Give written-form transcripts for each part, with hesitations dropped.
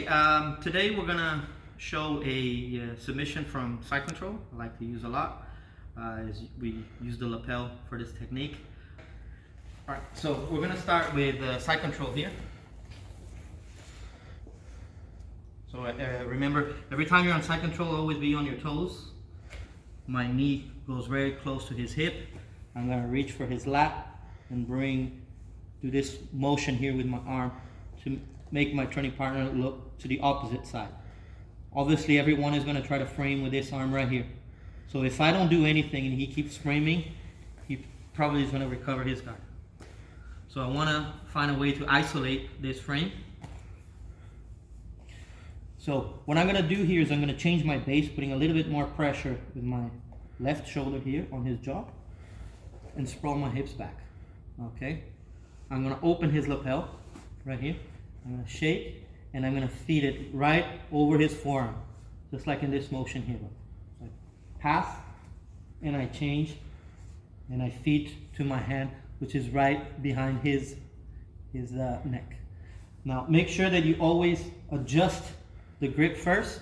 Okay, today we're gonna show a submission from side control. I like to use a lot. We use the lapel for this technique. All right, so we're gonna start with side control here. So remember, every time you're on side control, always be on your toes. My knee goes very close to his hip. I'm gonna reach for his lat and do this motion here with my arm to make my training partner look to the opposite side. Obviously, everyone is going to try to frame with this arm right here. So if I don't do anything and he keeps framing, he probably is going to recover his guard. So I want to find a way to isolate this frame. So what I'm going to do here is I'm going to change my base, putting a little bit more pressure with my left shoulder here on his jaw and sprawl my hips back. Okay, I'm going to open his lapel right here. I'm going to shake and I'm going to feed it right over his forearm, just like in this motion here. So pass and I change and I feed to my hand, which is right behind his neck. Now make sure that you always adjust the grip first,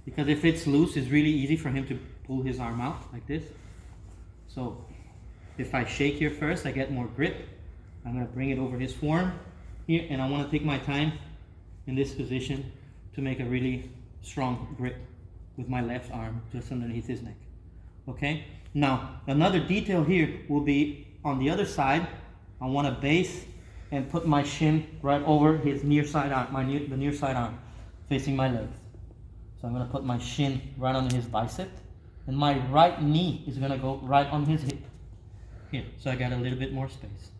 because if it's loose, it's really easy for him to pull his arm out like this. So if I shake here first, I get more grip. I'm going to bring it over his forearm here, and I want to take my time in this position to make a really strong grip with my left arm just underneath his neck. Okay, now another detail here will be on the other side. I want to base and put my shin right over his near side arm, the near side arm facing my legs. So I'm going to put my shin right on his bicep, and my right knee is going to go right on his hip here, so I got a little bit more space.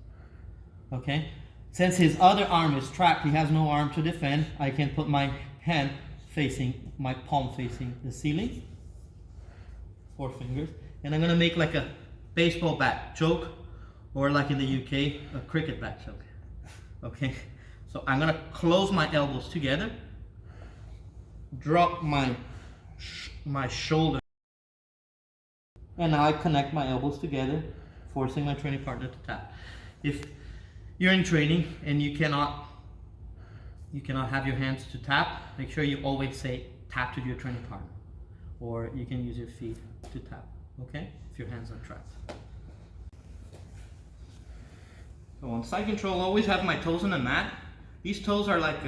Okay, since his other arm is trapped, he has no arm to defend, I can put my hand facing, my palm facing the ceiling, 4 fingers, and I'm gonna make like a baseball bat choke, or like in the UK, a cricket bat choke. Okay, so I'm gonna close my elbows together, drop my shoulder, and now I connect my elbows together, forcing my training partner to tap. If you're in training and you cannot have your hands to tap, make sure you always say tap to your training partner, or you can use your feet to tap, okay, if your hands are trapped. So on side control, I always have my toes on the mat. These toes are like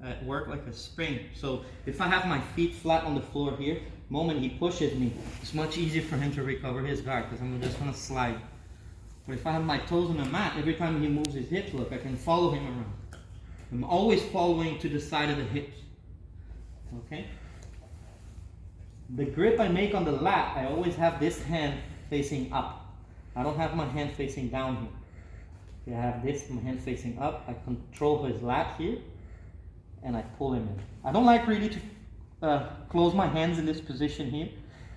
at work like a spring, so if I have my feet flat on the floor here, the moment he pushes me, it's much easier for him to recover his guard, because I'm just going to slide. But if I have my toes on the mat, every time he moves his hips, look, I can follow him around. I'm always following to the side of the hips. Okay? The grip I make on the lat, I always have this hand facing up. I don't have my hand facing down here. I have this, my hand facing up. I control his lat here, and I pull him in. I don't like really to close my hands in this position here,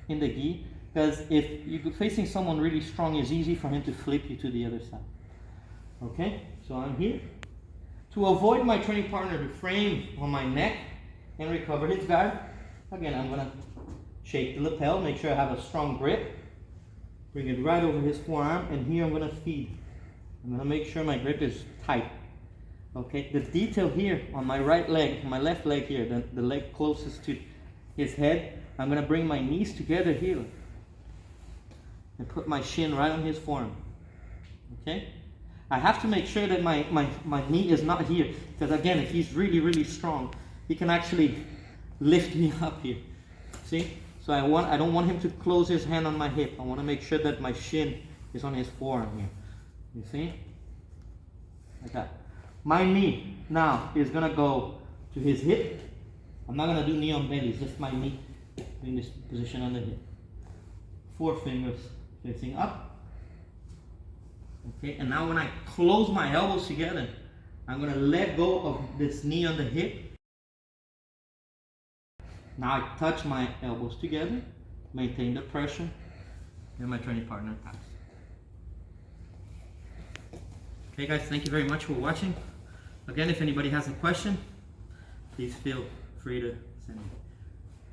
in the gi, because if you're facing someone really strong, it's easy for him to flip you to the other side. Okay, so I'm here. To avoid my training partner to frame on my neck and recover his guard, again, I'm going to shake the lapel, make sure I have a strong grip, bring it right over his forearm, and here I'm going to feed. I'm going to make sure my grip is tight. Okay, the detail here on my right leg, my left leg here, the leg closest to his head, I'm going to bring my knees together here and put my shin right on his forearm. Okay? I have to make sure that my knee is not here, because again, if he's really, really strong, he can actually lift me up here. See? So I don't want him to close his hand on my hip. I want to make sure that my shin is on his forearm here. You see? Like that. My knee now is going to go to his hip. I'm not going to do knee on belly, it's just my knee in this position on the hip. 4 fingers facing up. Okay, and now when I close my elbows together, I'm going to let go of this knee on the hip. Now I touch my elbows together, maintain the pressure, and my training partner taps. Okay guys, thank you very much for watching. Again, if anybody has a question, please feel free to send me.